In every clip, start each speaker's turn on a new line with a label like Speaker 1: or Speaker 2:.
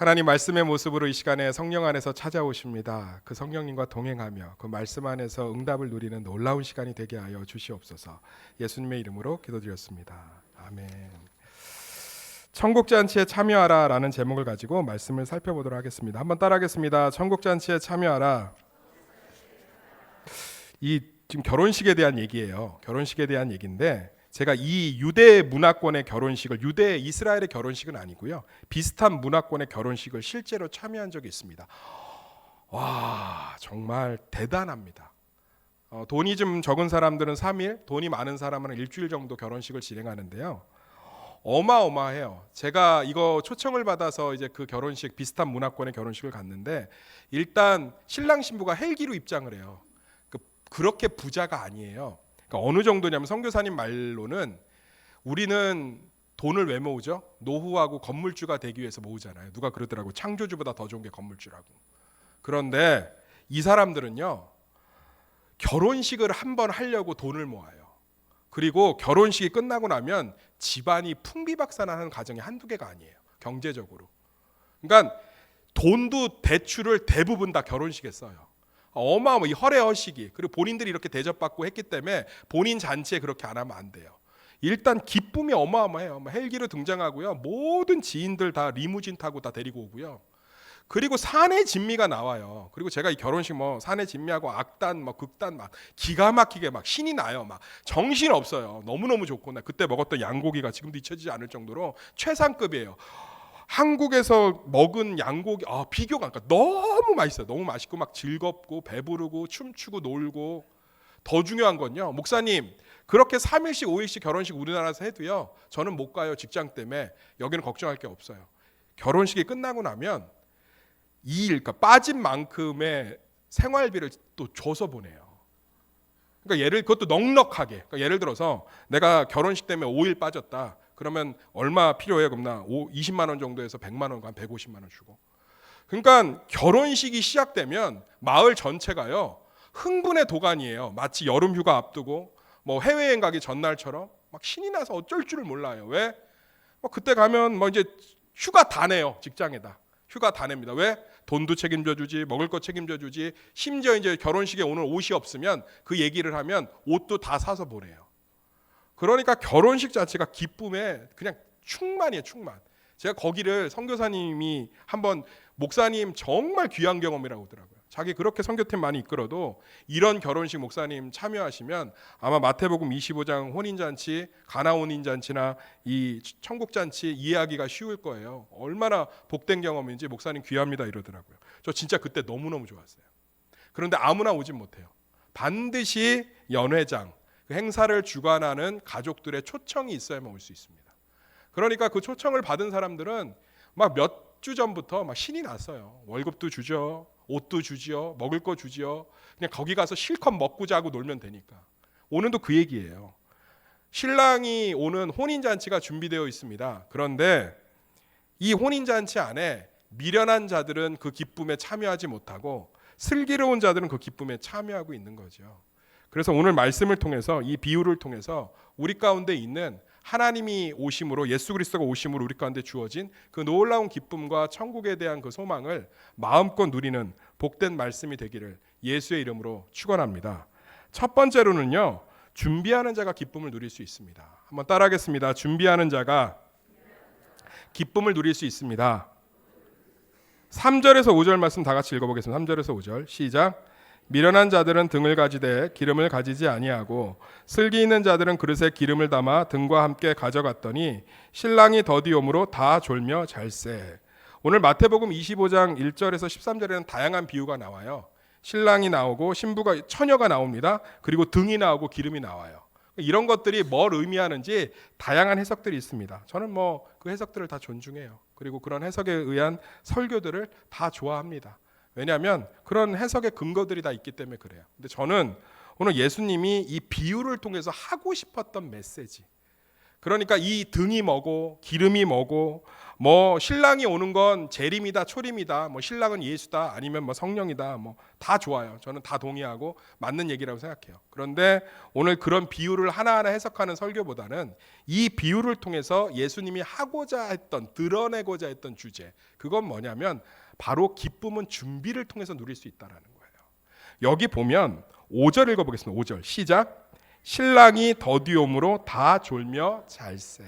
Speaker 1: 하나님 말씀의 모습으로 이 시간에 성령 안에서 찾아오십니다. 그 성령님과 동행하며 그 말씀 안에서 응답을 누리는 놀라운 시간이 되게 하여 주시옵소서. 예수님의 이름으로 기도드렸습니다. 아멘. 천국잔치에 참여하라라는 제목을 가지고 말씀을 살펴보도록 하겠습니다. 한번 따라하겠습니다. 천국잔치에 참여하라. 이 지금 결혼식에 대한 얘기예요. 결혼식에 대한 얘기인데 제가 이 유대 문화권의 결혼식을, 유대 이스라엘의 결혼식은 아니고요, 비슷한 문화권의 결혼식을 실제로 참여한 적이 있습니다. 와, 정말 대단합니다. 돈이 좀 적은 사람들은 3일, 돈이 많은 사람은 일주일 정도 결혼식을 진행하는데요. 어마어마해요. 제가 이거 초청을 받아서 이제 그 결혼식, 비슷한 문화권의 결혼식을 갔는데 일단 신랑 신부가 헬기로 입장을 해요. 그렇게 부자가 아니에요. 그러니까 어느 정도냐면 선교사님 말로는 우리는 돈을 왜 모으죠? 노후하고 건물주가 되기 위해서 모으잖아요. 누가 그러더라고. 창조주보다 더 좋은 게 건물주라고. 그런데 이 사람들은요, 결혼식을 한번 하려고 돈을 모아요. 그리고 결혼식이 끝나고 나면 집안이 풍비박산하는 가정이 한두 개가 아니에요. 경제적으로. 그러니까 돈도 대출을 대부분 다 결혼식에 써요. 이 허례허식이, 그리고 본인들이 이렇게 대접받고 했기 때문에 본인 잔치에 그렇게 안 하면 안 돼요. 일단 기쁨이 어마어마해요. 헬기로 등장하고요, 모든 지인들 다 리무진 타고 다 데리고 오고요. 그리고 사내 진미가 나와요. 그리고 제가 이 결혼식 사내 진미하고 악단 극단 기가 막히게 신이 나요. 정신 없어요. 너무너무 좋고, 나 그때 먹었던 양고기가 지금도 잊혀지지 않을 정도로 최상급이에요. 한국에서 먹은 양고기 비교가 안 가. 너무 맛있어요. 너무 맛있고 즐겁고 배부르고 춤추고 놀고. 더 중요한 건요, 목사님 그렇게 3일씩 5일씩 결혼식 우리나라에서 해도요, 저는 못 가요. 직장 때문에. 여기는 걱정할 게 없어요. 결혼식이 끝나고 나면 그러니까 빠진 만큼의 생활비를 또 줘서 보내요. 그러니까 그것도 넉넉하게. 그러니까 예를 들어서 내가 결혼식 때문에 5일 빠졌다. 그러면 얼마 필요해요? 그럼 나 20만 원 정도에서 100만 원, 한 150만 원 주고. 그러니까 결혼식이 시작되면 마을 전체가요, 흥분의 도가니예요. 마치 여름 휴가 앞두고 해외여행 가기 전날처럼 신이 나서 어쩔 줄을 몰라요. 왜? 그때 가면 이제 휴가 다 내요. 직장에다. 휴가 다 냅니다. 왜? 돈도 책임져 주지, 먹을 거 책임져 주지, 심지어 이제 결혼식에 오늘 옷이 없으면 그 얘기를 하면 옷도 다 사서 보내요. 그러니까 결혼식 자체가 기쁨에 그냥 충만이에요, 충만. 제가 거기를 선교사님이 한번, 목사님 정말 귀한 경험이라고 하더라고요. 자기 그렇게 선교팀 많이 이끌어도 이런 결혼식 목사님 참여하시면 아마 마태복음 25장 혼인잔치, 가나 혼인잔치나 이 천국잔치 이해하기가 쉬울 거예요. 얼마나 복된 경험인지 목사님 귀합니다 이러더라고요. 저 진짜 그때 너무너무 좋았어요. 그런데 아무나 오진 못해요. 반드시 연회장, 그 행사를 주관하는 가족들의 초청이 있어야만 올 수 있습니다. 그러니까 그 초청을 받은 사람들은 몇 주 전부터 신이 났어요. 월급도 주죠, 옷도 주지요, 먹을 거 주지요. 그냥 거기 가서 실컷 먹고 자고 놀면 되니까. 오늘도 그 얘기예요. 신랑이 오는 혼인잔치가 준비되어 있습니다. 그런데 이 혼인잔치 안에 미련한 자들은 그 기쁨에 참여하지 못하고 슬기로운 자들은 그 기쁨에 참여하고 있는 거죠. 그래서 오늘 말씀을 통해서, 이 비유를 통해서 우리 가운데 있는 하나님이 오심으로, 예수 그리스도가 오심으로 우리 가운데 주어진 그 놀라운 기쁨과 천국에 대한 그 소망을 마음껏 누리는 복된 말씀이 되기를 예수의 이름으로 축원합니다. 첫 번째로는요, 준비하는 자가 기쁨을 누릴 수 있습니다. 한번 따라하겠습니다. 준비하는 자가 기쁨을 누릴 수 있습니다. 3절에서 5절 말씀 다 같이 읽어보겠습니다. 3절에서 5절 시작. 미련한 자들은 등을 가지되 기름을 가지지 아니하고 슬기 있는 자들은 그릇에 기름을 담아 등과 함께 가져갔더니 신랑이 더디옴으로 다 졸며 잘세. 오늘 마태복음 25장 1절에서 13절에는 다양한 비유가 나와요. 신랑이 나오고 신부가, 처녀가 나옵니다. 그리고 등이 나오고 기름이 나와요. 이런 것들이 뭘 의미하는지 다양한 해석들이 있습니다. 저는 그 해석들을 다 존중해요. 그리고 그런 해석에 의한 설교들을 다 좋아합니다. 왜냐하면 그런 해석의 근거들이 다 있기 때문에 그래요. 근데 저는 오늘 예수님이 이 비유를 통해서 하고 싶었던 메시지, 그러니까 이 등이 뭐고 기름이 뭐고 뭐 신랑이 오는 건 재림이다 초림이다 뭐 신랑은 예수다 아니면 뭐 성령이다 뭐 다 좋아요. 저는 다 동의하고 맞는 얘기라고 생각해요. 그런데 오늘 그런 비유를 하나하나 해석하는 설교보다는 이 비유를 통해서 예수님이 하고자 했던 드러내고자 했던 주제 그건 뭐냐면 바로 기쁨은 준비를 통해서 누릴 수 있다라는 거예요. 여기 보면 5절 읽어보겠습니다. 5절 시작. 신랑이 더디옴으로 다 졸며 잘세.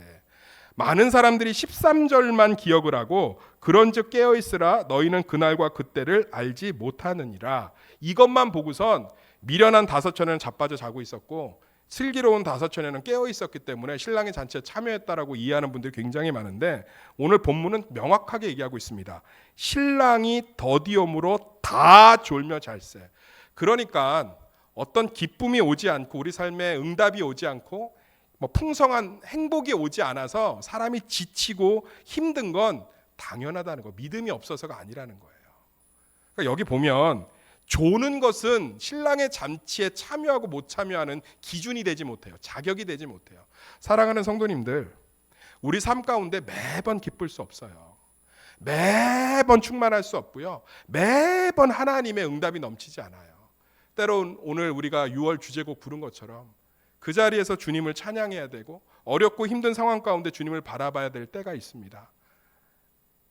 Speaker 1: 많은 사람들이 13절만 기억을 하고 그런즉 깨어있으라 너희는 그날과 그때를 알지 못하느니라. 이것만 보고선 미련한 다섯처녀는 자빠져 자고 있었고 슬기로운 다섯처녀는 깨어있었기 때문에 신랑의 잔치에 참여했다라고 이해하는 분들이 굉장히 많은데 오늘 본문은 명확하게 얘기하고 있습니다. 신랑이 더디옴으로 다 졸며 잘세. 그러니까 어떤 기쁨이 오지 않고 우리 삶에 응답이 오지 않고 뭐 풍성한 행복이 오지 않아서 사람이 지치고 힘든 건 당연하다는 거, 믿음이 없어서가 아니라는 거예요. 그러니까 여기 보면 조는 것은 신랑의 잔치에 참여하고 못 참여하는 기준이 되지 못해요. 자격이 되지 못해요. 사랑하는 성도님들, 우리 삶 가운데 매번 기쁠 수 없어요. 매번 충만할 수 없고요. 매번 하나님의 응답이 넘치지 않아요. 때론 오늘 우리가 6월 주제곡 부른 것처럼 그 자리에서 주님을 찬양해야 되고 어렵고 힘든 상황 가운데 주님을 바라봐야 될 때가 있습니다.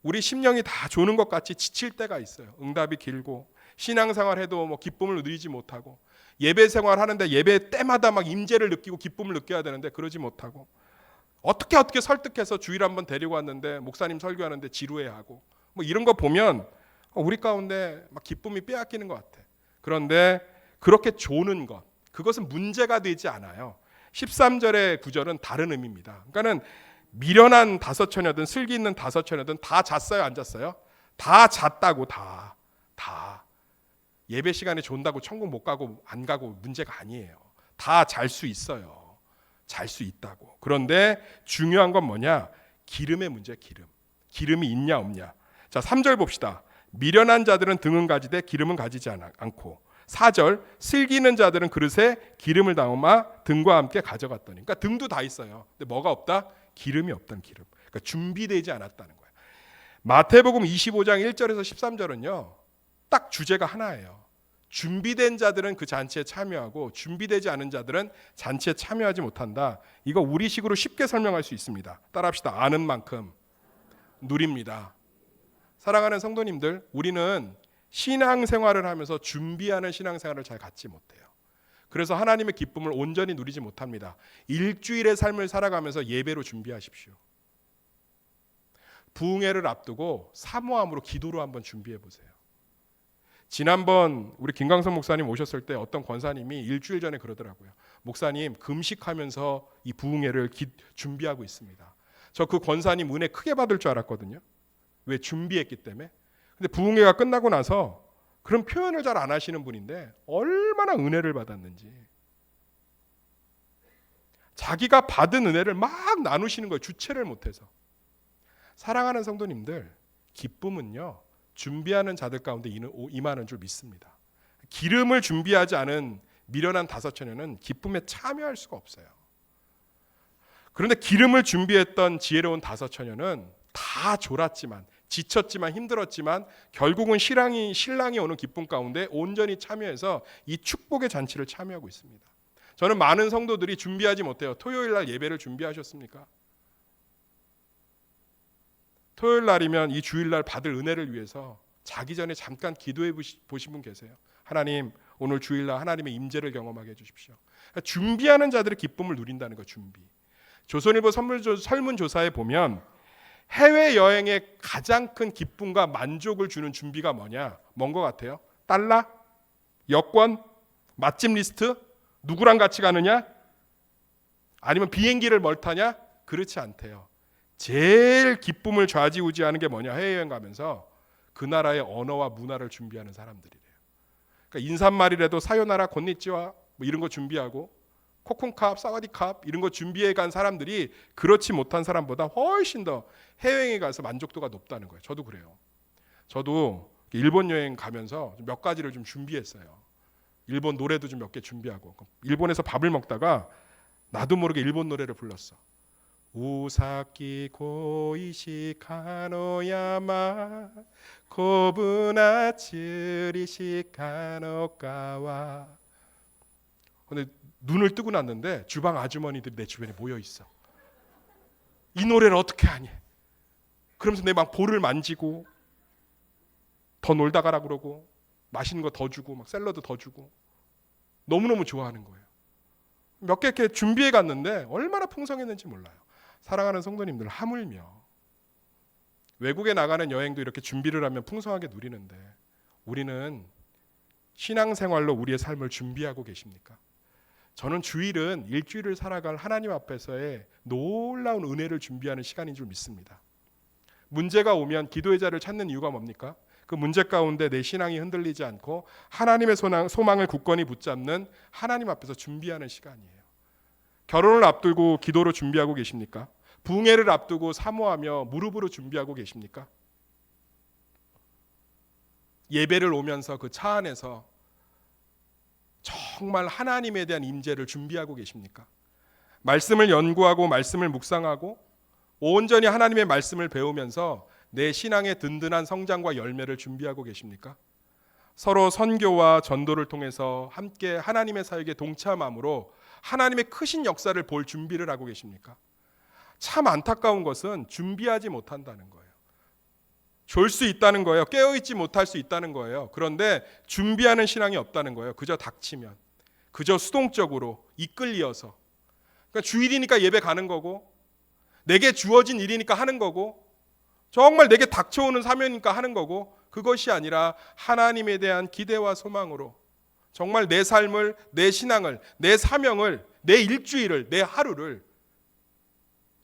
Speaker 1: 우리 심령이 다 조는 것 같이 지칠 때가 있어요. 응답이 길고 신앙생활 해도 뭐 기쁨을 누리지 못하고 예배 생활 하는데 예배 때마다 막 임재를 느끼고 기쁨을 느껴야 되는데 그러지 못하고 어떻게 설득해서 주일 한번 데리고 왔는데 목사님 설교하는데 지루해하고 뭐 이런 거 보면 우리 가운데 막 기쁨이 빼앗기는 것 같아. 그런데 그렇게 조는 것 그것은 문제가 되지 않아요. 13절의 구절은 다른 의미입니다. 그러니까는 미련한 다섯처녀든 슬기 있는 다섯처녀든 다 잤어요, 안 잤어요? 다 잤다고 다. 예배 시간에 존다고 천국 못 가고 안 가고 문제가 아니에요. 다 잘 수 있어요. 잘 수 있다고. 그런데 중요한 건 뭐냐? 기름의 문제야, 기름. 기름이 있냐 없냐. 자, 3절 봅시다. 미련한 자들은 등은 가지되 기름은 가지지 않고 4절 슬기 있는 자들은 그릇에 기름을 담아 등과 함께 가져갔더니 그러니까 등도 다 있어요. 근데 뭐가 없다? 기름이 없다는 기름. 그러니까 준비되지 않았다는 거예요. 마태복음 25장 1절에서 13절은요. 딱 주제가 하나예요. 준비된 자들은 그 잔치에 참여하고 준비되지 않은 자들은 잔치에 참여하지 못한다. 이거 우리식으로 쉽게 설명할 수 있습니다. 따라합시다. 아는 만큼 누립니다. 사랑하는 성도님들, 우리는 신앙생활을 하면서 준비하는 신앙생활을 잘 갖지 못해요. 그래서 하나님의 기쁨을 온전히 누리지 못합니다. 일주일의 삶을 살아가면서 예배로 준비하십시오. 부흥회를 앞두고 사모함으로 기도로 한번 준비해 보세요. 지난번 우리 김광석 목사님 오셨을 때 어떤 권사님이 일주일 전에 그러더라고요. 목사님 금식하면서 이 부흥회를 준비하고 있습니다. 저 그 권사님 은혜 크게 받을 줄 알았거든요. 왜? 준비했기 때문에. 근데 부흥회가 끝나고 나서 그런 표현을 잘 안 하시는 분인데 얼마나 은혜를 받았는지. 자기가 받은 은혜를 막 나누시는 거예요. 주체를 못해서. 사랑하는 성도님들, 기쁨은요. 준비하는 자들 가운데 임하는 줄 믿습니다. 기름을 준비하지 않은 미련한 다섯처녀는 기쁨에 참여할 수가 없어요. 그런데 기름을 준비했던 지혜로운 다섯처녀는 다 졸았지만 지쳤지만 힘들었지만 결국은 신랑이 오는 기쁨 가운데 온전히 참여해서 이 축복의 잔치를 참여하고 있습니다. 저는 많은 성도들이 준비하지 못해요. 토요일 날 예배를 준비하셨습니까? 토요일 날이면 이 주일 날 받을 은혜를 위해서 자기 전에 잠깐 기도해 보신 분 계세요. 하나님, 오늘 주일 날 하나님의 임재를 경험하게 해 주십시오. 그러니까 준비하는 자들의 기쁨을 누린다는 거. 준비. 조선일보 설문조사에 보면 해외여행의 가장 큰 기쁨과 만족을 주는 준비가 뭐냐? 뭔 것 같아요? 달러? 여권? 맛집 리스트? 누구랑 같이 가느냐? 아니면 비행기를 뭘 타냐? 그렇지 않대요. 제일 기쁨을 좌지우지하는 게 뭐냐? 해외여행 가면서 그 나라의 언어와 문화를 준비하는 사람들이래요. 그러니까 인사말이라도 사요나라 곤니찌와 뭐 이런 거 준비하고 코쿤캅, 사와디캅 이런 거 준비해 간 사람들이 그렇지 못한 사람보다 훨씬 더 해외여행에 가서 만족도가 높다는 거예요. 저도 그래요. 저도 일본 여행 가면서 몇 가지를 좀 준비했어요. 일본 노래도 좀 몇 개 준비하고 일본에서 밥을 먹다가 나도 모르게 일본 노래를 불렀어. 우사키 고이시 카노야마 고브나츠리시 카노카와. 근데 눈을 뜨고 났는데 주방 아주머니들이 내 주변에 모여 있어. 이 노래를 어떻게 하니? 그러면서 내 막 볼을 만지고 더 놀다 가라 그러고 맛있는 거 더 주고 막 샐러드 더 주고 너무너무 좋아하는 거예요. 몇 개 이렇게 준비해 갔는데 얼마나 풍성했는지 몰라요. 사랑하는 성도님들, 하물며 외국에 나가는 여행도 이렇게 준비를 하면 풍성하게 누리는데 우리는 신앙생활로 우리의 삶을 준비하고 계십니까? 저는 주일은 일주일을 살아갈 하나님 앞에서의 놀라운 은혜를 준비하는 시간인 줄 믿습니다. 문제가 오면 기도의 자를 찾는 이유가 뭡니까? 그 문제 가운데 내 신앙이 흔들리지 않고 하나님의 소망을 굳건히 붙잡는 하나님 앞에서 준비하는 시간이에요. 결혼을 앞두고 기도로 준비하고 계십니까? 부흥회를 앞두고 사모하며 무릎으로 준비하고 계십니까? 예배를 오면서 그 차 안에서 정말 하나님에 대한 임재를 준비하고 계십니까? 말씀을 연구하고 말씀을 묵상하고 온전히 하나님의 말씀을 배우면서 내 신앙의 든든한 성장과 열매를 준비하고 계십니까? 서로 선교와 전도를 통해서 함께 하나님의 사역에 동참함으로 하나님의 크신 역사를 볼 준비를 하고 계십니까? 참 안타까운 것은 준비하지 못한다는 거예요. 졸 수 있다는 거예요. 깨어있지 못할 수 있다는 거예요. 그런데 준비하는 신앙이 없다는 거예요. 그저 닥치면, 그저 수동적으로 이끌려서. 그러니까 주일이니까 예배 가는 거고, 내게 주어진 일이니까 하는 거고, 정말 내게 닥쳐오는 사명이니까 하는 거고, 그것이 아니라 하나님에 대한 기대와 소망으로 정말 내 삶을, 내 신앙을, 내 사명을, 내 일주일을, 내 하루를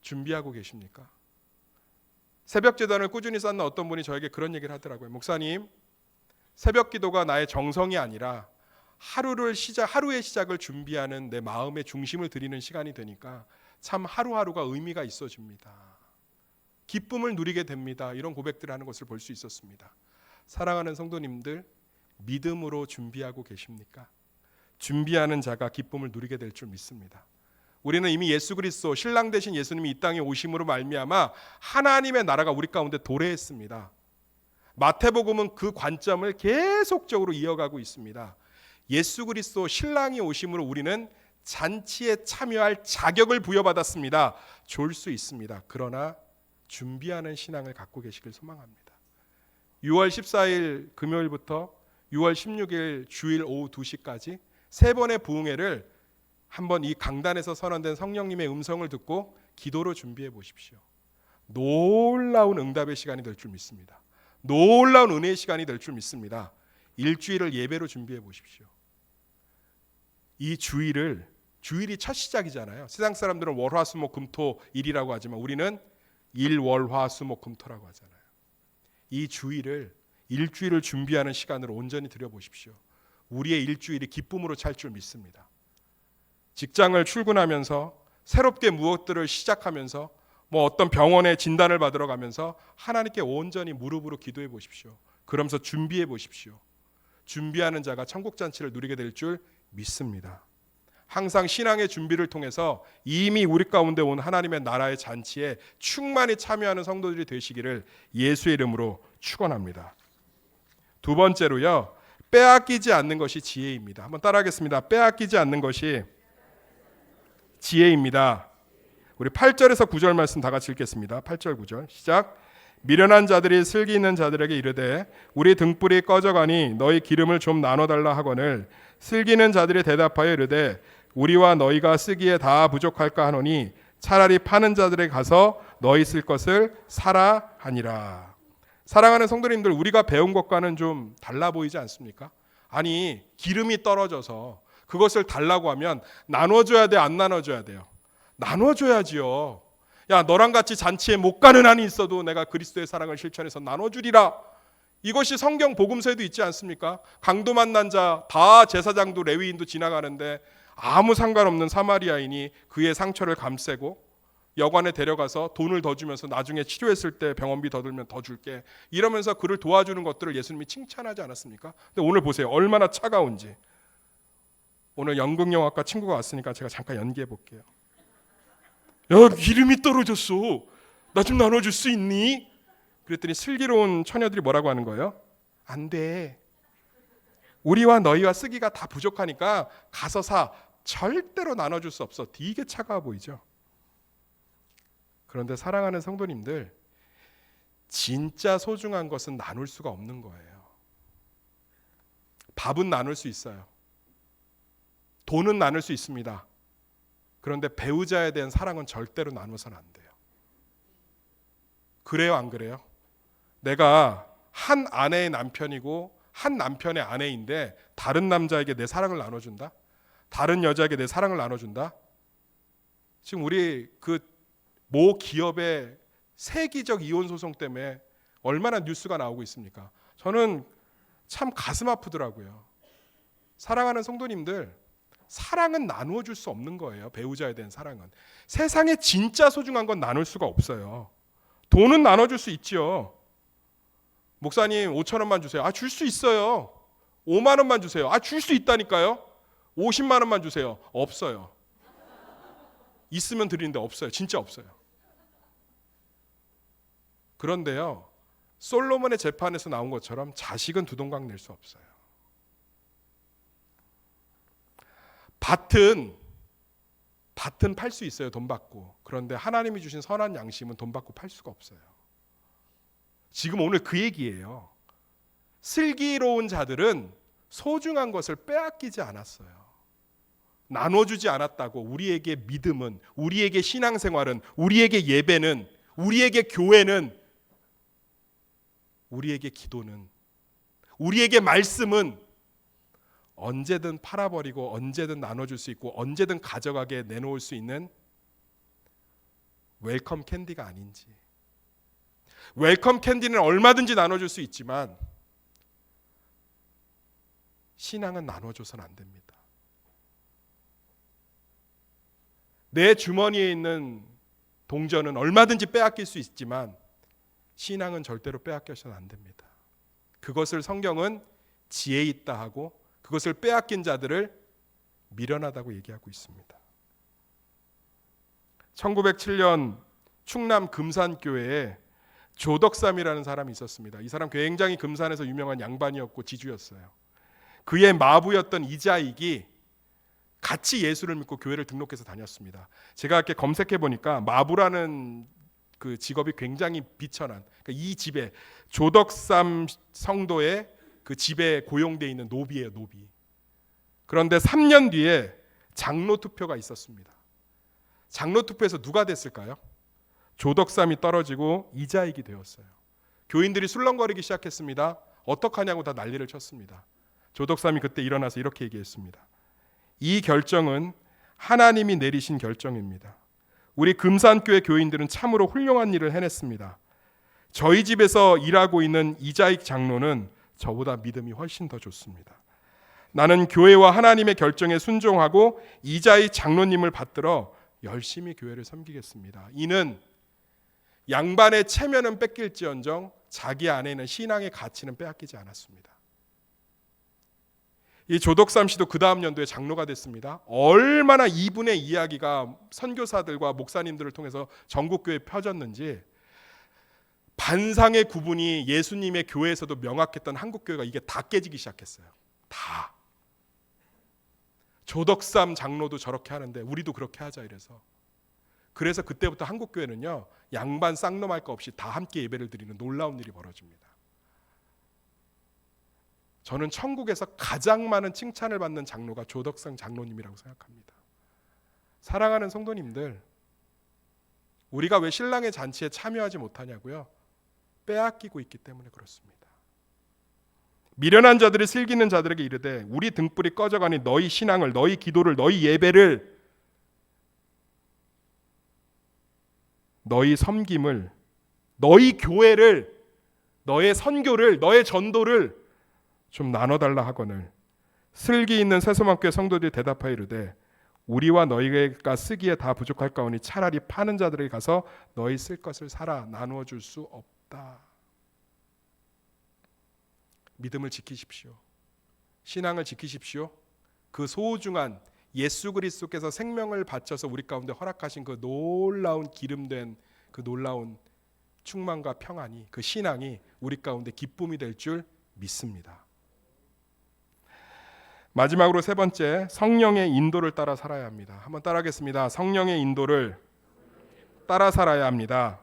Speaker 1: 준비하고 계십니까? 새벽 제단을 꾸준히 쌓는 어떤 분이 저에게 그런 얘기를 하더라고요. 목사님, 새벽 기도가 나의 정성이 아니라 하루의 시작을 준비하는 내 마음의 중심을 드리는 시간이 되니까 참 하루하루가 의미가 있어집니다. 기쁨을 누리게 됩니다. 이런 고백들을 하는 것을 볼 수 있었습니다. 사랑하는 성도님들, 믿음으로 준비하고 계십니까? 준비하는 자가 기쁨을 누리게 될 줄 믿습니다. 우리는 이미 예수 그리스도 신랑 되신 예수님이 이 땅에 오심으로 말미암아 하나님의 나라가 우리 가운데 도래했습니다. 마태복음은 그 관점을 계속적으로 이어가고 있습니다. 예수 그리스도 신랑이 오심으로 우리는 잔치에 참여할 자격을 부여받았습니다. 좋을 수 있습니다. 그러나 준비하는 신앙을 갖고 계시길 소망합니다. 6월 14일 금요일부터 6월 16일 주일 오후 2시까지 세 번의 부흥회를 한번 이 강단에서 선언된 성령님의 음성을 듣고 기도로 준비해 보십시오. 놀라운 응답의 시간이 될 줄 믿습니다. 놀라운 은혜의 시간이 될 줄 믿습니다. 일주일을 예배로 준비해 보십시오. 이 주일이 첫 시작이잖아요. 세상 사람들은 월화수목금토일이라고 하지만 우리는 일월화수목금토라고 하잖아요. 이 일주일을 준비하는 시간으로 온전히 들여보십시오. 우리의 일주일이 기쁨으로 찰 줄 믿습니다. 직장을 출근하면서 새롭게 무엇들을 시작하면서 어떤 병원에 진단을 받으러 가면서 하나님께 온전히 무릎으로 기도해 보십시오. 그러면서 준비해 보십시오. 준비하는 자가 천국 잔치를 누리게 될 줄 믿습니다. 항상 신앙의 준비를 통해서 이미 우리 가운데 온 하나님의 나라의 잔치에 충만히 참여하는 성도들이 되시기를 예수의 이름으로 축원합니다. 두 번째로요, 빼앗기지 않는 것이 지혜입니다. 한번 따라하겠습니다. 빼앗기지 않는 것이 지혜입니다. 우리 8절에서 9절 말씀 다 같이 읽겠습니다. 8절 9절 시작. 미련한 자들이 슬기 있는 자들에게 이르되 우리 등불이 꺼져가니 너희 기름을 좀 나눠달라 하거늘 슬기 있는 자들이 대답하여 이르되 우리와 너희가 쓰기에 다 부족할까 하노니 차라리 파는 자들에게 가서 너희 쓸 것을 사라 하니라. 사랑하는 성도님들, 우리가 배운 것과는 좀 달라 보이지 않습니까? 아니, 기름이 떨어져서 그것을 달라고 하면 나눠줘야 돼, 안 나눠줘야 돼요? 나눠줘야지요. 야, 너랑 같이 잔치에 못 가는 한이 있어도 내가 그리스도의 사랑을 실천해서 나눠주리라. 이것이 성경 복음서에도 있지 않습니까? 강도 만난 자 다 제사장도 레위인도 지나가는데 아무 상관없는 사마리아인이 그의 상처를 감싸고 여관에 데려가서 돈을 더 주면서 나중에 치료했을 때 병원비 더 들면 더 줄게 이러면서 그를 도와주는 것들을 예수님이 칭찬하지 않았습니까? 근데 오늘 보세요. 얼마나 차가운지. 오늘 연극영화과 친구가 왔으니까 제가 잠깐 연기해 볼게요. 야, 기름이 떨어졌어. 나 좀 나눠줄 수 있니? 그랬더니 슬기로운 처녀들이 뭐라고 하는 거예요? 안 돼. 우리와 너희와 쓰기가 다 부족하니까 가서 사. 절대로 나눠줄 수 없어. 되게 차가워 보이죠? 그런데 사랑하는 성도님들, 진짜 소중한 것은 나눌 수가 없는 거예요. 밥은 나눌 수 있어요. 돈은 나눌 수 있습니다. 그런데 배우자에 대한 사랑은 절대로 나눠서는 안 돼요. 그래요, 안 그래요? 내가 한 아내의 남편이고 한 남편의 아내인데 다른 남자에게 내 사랑을 나눠준다? 다른 여자에게 내 사랑을 나눠준다? 지금 우리 그 모 기업의 세기적 이혼 소송 때문에 얼마나 뉴스가 나오고 있습니까? 저는 참 가슴 아프더라고요. 사랑하는 성도님들, 사랑은 나누어 줄 수 없는 거예요. 배우자에 대한 사랑은. 세상에 진짜 소중한 건 나눌 수가 없어요. 돈은 나눠줄 수 있죠. 목사님 5천 원만 주세요. 아, 줄 수 있어요. 5만 원만 주세요. 아, 줄 수 있다니까요. 50만 원만 주세요. 없어요. 있으면 드리는데 없어요. 진짜 없어요. 그런데요, 솔로몬의 재판에서 나온 것처럼 자식은 두 동강 낼 수 없어요. 밭은 팔 수 있어요. 돈 받고. 그런데 하나님이 주신 선한 양심은 돈 받고 팔 수가 없어요. 지금 오늘 그 얘기예요. 슬기로운 자들은 소중한 것을 빼앗기지 않았어요. 나눠주지 않았다고 우리에게 믿음은, 우리에게 신앙생활은, 우리에게 예배는, 우리에게 교회는, 우리에게 기도는, 우리에게 말씀은 언제든 팔아버리고 언제든 나눠줄 수 있고 언제든 가져가게 내놓을 수 있는 웰컴 캔디가 아닌지. 웰컴 캔디는 얼마든지 나눠줄 수 있지만 신앙은 나눠줘서는 안 됩니다. 내 주머니에 있는 동전은 얼마든지 빼앗길 수 있지만 신앙은 절대로 빼앗겨서는 안 됩니다. 그것을 성경은 지혜 있다 하고 그것을 빼앗긴 자들을 미련하다고 얘기하고 있습니다. 1907년 충남 금산교회에 조덕삼이라는 사람이 있었습니다. 이 사람 굉장히 금산에서 유명한 양반이었고 지주였어요. 그의 마부였던 이자익이 같이 예수를 믿고 교회를 등록해서 다녔습니다. 제가 이렇게 검색해 보니까 마부라는 그 직업이 굉장히 비천한, 그러니까 이 집에 조덕삼 성도의 그 집에 고용되어 있는 노비예요, 노비. 그런데 3년 뒤에 장로 투표가 있었습니다. 장로 투표에서 누가 됐을까요? 조덕삼이 떨어지고 이자익이 되었어요. 교인들이 술렁거리기 시작했습니다. 어떡하냐고 다 난리를 쳤습니다. 조덕삼이 그때 일어나서 이렇게 얘기했습니다. 이 결정은 하나님이 내리신 결정입니다. 우리 금산교회 교인들은 참으로 훌륭한 일을 해냈습니다. 저희 집에서 일하고 있는 이자익 장로는 저보다 믿음이 훨씬 더 좋습니다. 나는 교회와 하나님의 결정에 순종하고 이자익 장로님을 받들어 열심히 교회를 섬기겠습니다. 이는 양반의 체면은 뺏길지언정 자기 안에 있는 신앙의 가치는 빼앗기지 않았습니다. 이 조덕삼 씨도 그 다음 연도에 장로가 됐습니다. 얼마나 이분의 이야기가 선교사들과 목사님들을 통해서 전국교회에 펴졌는지 반상의 구분이 예수님의 교회에서도 명확했던 한국교회가 이게 다 깨지기 시작했어요. 다. 조덕삼 장로도 저렇게 하는데 우리도 그렇게 하자 이래서. 그래서 그때부터 한국교회는요, 양반 쌍놈 할 거 없이 다 함께 예배를 드리는 놀라운 일이 벌어집니다. 저는 천국에서 가장 많은 칭찬을 받는 장로가 조덕삼 장로님이라고 생각합니다. 사랑하는 성도님들, 우리가 왜 신랑의 잔치에 참여하지 못하냐고요? 빼앗기고 있기 때문에 그렇습니다. 미련한 자들이 슬기는 자들에게 이르되 우리 등불이 꺼져가니 너희 신앙을, 너희 기도를, 너희 예배를, 너희 섬김을, 너희 교회를, 너의 선교를, 너의 전도를 좀 나눠달라 하거늘 슬기 있는 새소망교회 성도들이 대답하여 이르되 우리와 너희가 쓰기에 다 부족할까오니 차라리 파는 자들에게 가서 너희 쓸 것을 사라. 나누어 줄 수 없다. 믿음을 지키십시오. 신앙을 지키십시오. 그 소중한 예수 그리스도께서 생명을 바쳐서 우리 가운데 허락하신 그 놀라운 기름된 그 놀라운 충만과 평안이, 그 신앙이 우리 가운데 기쁨이 될 줄 믿습니다. 마지막으로 세 번째, 성령의 인도를 따라 살아야 합니다. 한번 따라하겠습니다. 성령의 인도를 따라 살아야 합니다.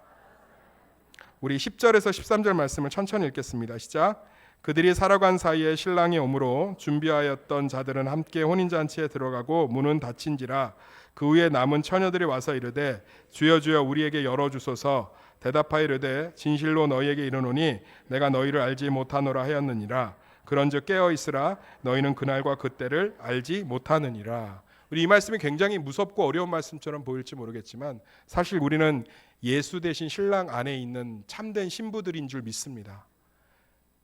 Speaker 1: 우리 10절에서 13절 말씀을 천천히 읽겠습니다. 시작. 그들이 살아간 사이에 신랑이 오므로 준비하였던 자들은 함께 혼인잔치에 들어가고 문은 닫힌지라. 그 후에 남은 처녀들이 와서 이르되 주여 주여 우리에게 열어주소서. 대답하여 이르되 진실로 너희에게 이르노니 내가 너희를 알지 못하노라 하였느니라. 그런즉 깨어 있으라. 너희는 그날과 그때를 알지 못하느니라. 우리 이 말씀이 굉장히 무섭고 어려운 말씀처럼 보일지 모르겠지만 사실 우리는 예수 대신 신랑 안에 있는 참된 신부들인 줄 믿습니다.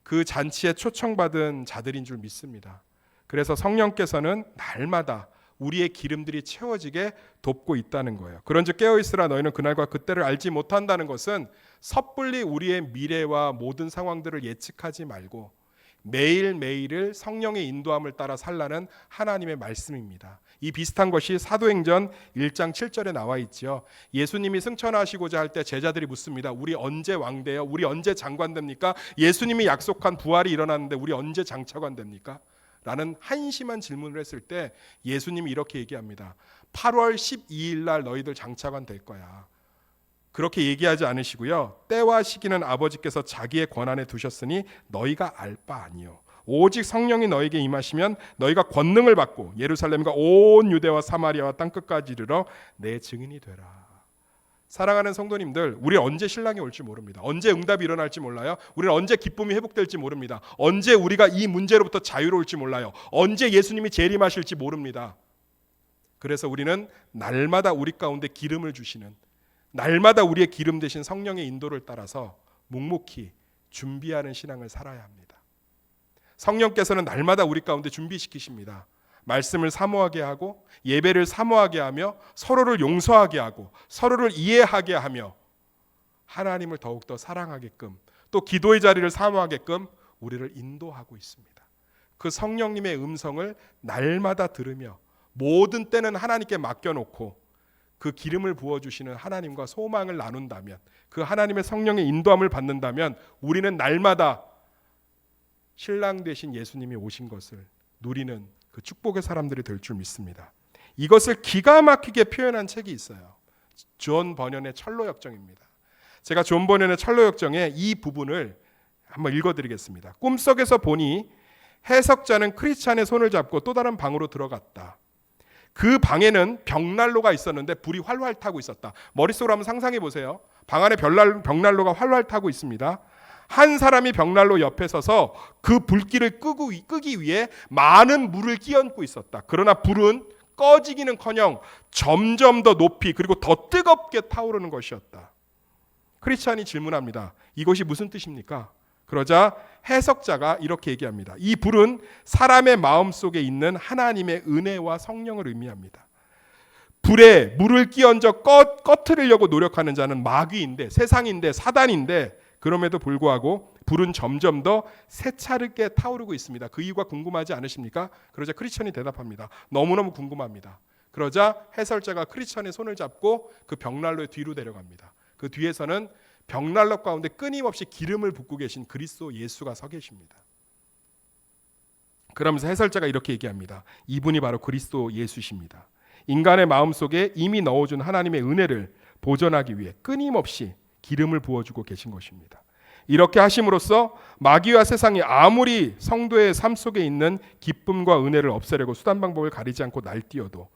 Speaker 1: 그 잔치에 초청받은 자들인 줄 믿습니다. 그래서 성령께서는 날마다 우리의 기름들이 채워지게 돕고 있다는 거예요. 그런즉 깨어있으라. 너희는 그날과 그때를 알지 못한다는 것은 섣불리 우리의 미래와 모든 상황들을 예측하지 말고 매일매일을 성령의 인도함을 따라 살라는 하나님의 말씀입니다. 이 비슷한 것이 사도행전 1장 7절에 나와 있죠. 예수님이 승천하시고자 할 때 제자들이 묻습니다. 우리 언제 왕돼요? 우리 언제 장관 됩니까? 예수님이 약속한 부활이 일어났는데 우리 언제 장차관 됩니까? 라는 한심한 질문을 했을 때 예수님이 이렇게 얘기합니다. 8월 12일 날 너희들 장차관 될 거야. 그렇게 얘기하지 않으시고요. 때와 시기는 아버지께서 자기의 권한에 두셨으니 너희가 알 바 아니요. 오직 성령이 너에게 임하시면 너희가 권능을 받고 예루살렘과 온 유대와 사마리아와 땅끝까지 이르러 내 증인이 되라. 사랑하는 성도님들, 우리 언제 신랑이 올지 모릅니다. 언제 응답이 일어날지 몰라요. 우리는 언제 기쁨이 회복될지 모릅니다. 언제 우리가 이 문제로부터 자유로울지 몰라요. 언제 예수님이 재림하실지 모릅니다. 그래서 우리는 날마다 우리 가운데 기름을 주시는, 날마다 우리의 기름 되신 성령의 인도를 따라서 묵묵히 준비하는 신앙을 살아야 합니다. 성령께서는 날마다 우리 가운데 준비시키십니다. 말씀을 사모하게 하고 예배를 사모하게 하며 서로를 용서하게 하고 서로를 이해하게 하며 하나님을 더욱더 사랑하게끔 또 기도의 자리를 사모하게끔 우리를 인도하고 있습니다. 그 성령님의 음성을 날마다 들으며 모든 때는 하나님께 맡겨놓고 그 기름을 부어주시는 하나님과 소망을 나눈다면, 그 하나님의 성령의 인도함을 받는다면 우리는 날마다 신랑 되신 예수님이 오신 것을 누리는 그 축복의 사람들이 될 줄 믿습니다. 이것을 기가 막히게 표현한 책이 있어요. 존 버년의 철로역정입니다. 제가 존 버년의 철로역정의 이 부분을 한번 읽어드리겠습니다. 꿈속에서 보니 해석자는 크리스찬의 손을 잡고 또 다른 방으로 들어갔다. 그 방에는 벽난로가 있었는데 불이 활활 타고 있었다. 머릿속으로 한번 상상해 보세요. 방 안에 벽난로가 활활 타고 있습니다. 한 사람이 벽난로 옆에 서서 그 불길을 끄기 위해 많은 물을 끼얹고 있었다. 그러나 불은 꺼지기는커녕 점점 더 높이 그리고 더 뜨겁게 타오르는 것이었다. 크리스찬이 질문합니다. 이것이 무슨 뜻입니까? 그러자 해석자가 이렇게 얘기합니다. 이 불은 사람의 마음속에 있는 하나님의 은혜와 성령을 의미합니다. 불에 물을 끼얹어 꺼트리려고 노력하는 자는 마귀인데, 세상인데, 사단인데 그럼에도 불구하고 불은 점점 더 새차르게 타오르고 있습니다. 그 이유가 궁금하지 않으십니까? 그러자 크리스천이 대답합니다. 너무너무 궁금합니다. 그러자 해설자가 크리스천의 손을 잡고 그 벽난로의 뒤로 데려갑니다. 그 뒤에서는 벽난로 가운데 끊임없이 기름을 붓고 계신 그리스도 예수가 서 계십니다. 그러면서 해설자가 이렇게 얘기합니다. 이분이 바로 그리스도 예수십니다. 인간의 마음속에 이미 넣어준 하나님의 은혜를 보존하기 위해 끊임없이 기름을 부어주고 계신 것입니다. 이렇게 하심으로써 마귀와 세상이 아무리 성도의 삶 속에 있는 기쁨과 은혜를 없애려고 수단 방법을 가리지 않고 날뛰어도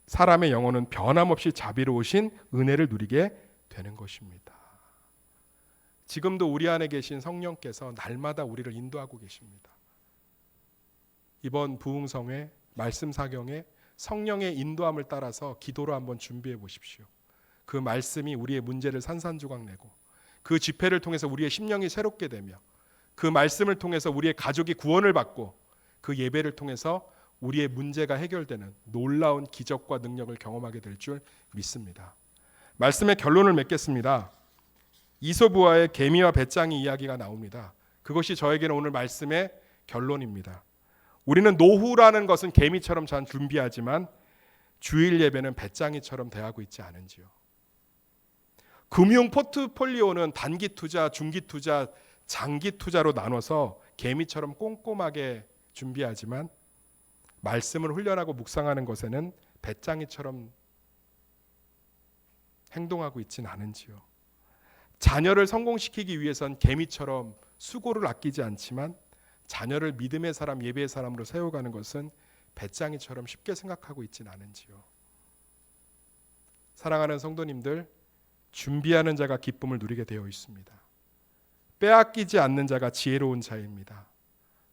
Speaker 1: 사람의 영혼은 변함없이 자비로우신 은혜를 누리게 되는 것입니다. 지금도 우리 안에 계신 성령께서 날마다 우리를 인도하고 계십니다. 이번 부흥성회 말씀 사경에 성령의 인도함을 따라서 기도로 한번 준비해 보십시오. 그 말씀이 우리의 문제를 산산조각 내고 그 집회를 통해서 우리의 심령이 새롭게 되며 그 말씀을 통해서 우리의 가족이 구원을 받고 그 예배를 통해서 우리의 문제가 해결되는 놀라운 기적과 능력을 경험하게 될 줄 믿습니다. 말씀의 결론을 맺겠습니다. 이소부와의 개미와 배짱이 이야기가 나옵니다. 그것이 저에게는 오늘 말씀의 결론입니다. 우리는 노후라는 것은 개미처럼 잘 준비하지만 주일 예배는 배짱이처럼 대하고 있지 않은지요. 금융 포트폴리오는 단기 투자, 중기 투자, 장기 투자로 나눠서 개미처럼 꼼꼼하게 준비하지만 말씀을 훈련하고 묵상하는 것에는 배짱이처럼 행동하고 있지는 않은지요. 자녀를 성공시키기 위해선 개미처럼 수고를 아끼지 않지만 자녀를 믿음의 사람, 예배의 사람으로 세워가는 것은 배짱이처럼 쉽게 생각하고 있지는 않은지요. 사랑하는 성도님들, 준비하는 자가 기쁨을 누리게 되어 있습니다. 빼앗기지 않는 자가 지혜로운 자입니다.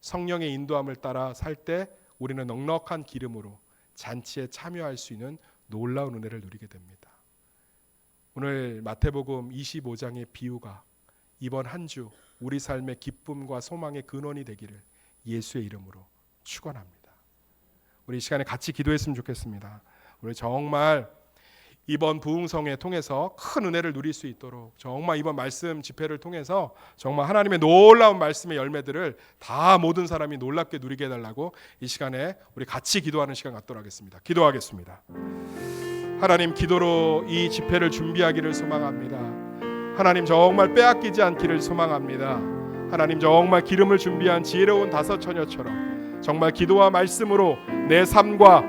Speaker 1: 성령의 인도함을 따라 살 때 우리는 넉넉한 기름으로 잔치에 참여할 수 있는 놀라운 은혜를 누리게 됩니다. 오늘 마태복음 25장의 비유가 이번 한 주 우리 삶의 기쁨과 소망의 근원이 되기를 예수의 이름으로 축원합니다. 우리 이 시간에 같이 기도했으면 좋겠습니다. 우리 정말 이번 부흥성회 통해서 큰 은혜를 누릴 수 있도록 정말 이번 말씀 집회를 통해서 정말 하나님의 놀라운 말씀의 열매들을 다 모든 사람이 놀랍게 누리게 해달라고 이 시간에 우리 같이 기도하는 시간 갖도록 하겠습니다. 기도하겠습니다. 하나님, 기도로 이 집회를 준비하기를 소망합니다. 하나님, 정말 빼앗기지 않기를 소망합니다. 하나님, 정말 기름을 준비한 지혜로운 다섯 처녀처럼 정말 기도와 말씀으로 내 삶과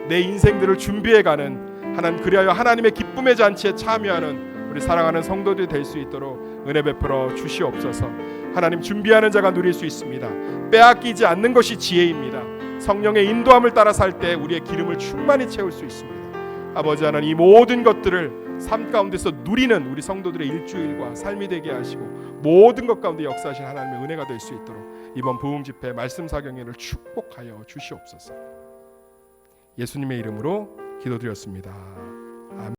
Speaker 1: 내 인생들을 준비해가는 하나님, 그리하여 하나님의 기쁨의 잔치에 참여하는 우리 사랑하는 성도들이 될 수 있도록 은혜 베풀어 주시옵소서. 하나님, 준비하는 자가 누릴 수 있습니다. 빼앗기지 않는 것이 지혜입니다. 성령의 인도함을 따라 살 때 우리의 기름을 충만히 채울 수 있습니다. 아버지 하나님, 이 모든 것들을 삶 가운데서 누리는 우리 성도들의 일주일과 삶이 되게 하시고 모든 것 가운데 역사하신 하나님의 은혜가 될 수 있도록 이번 부흥 집회 말씀 사경회를 축복하여 주시옵소서. 예수님의 이름으로 기도드렸습니다.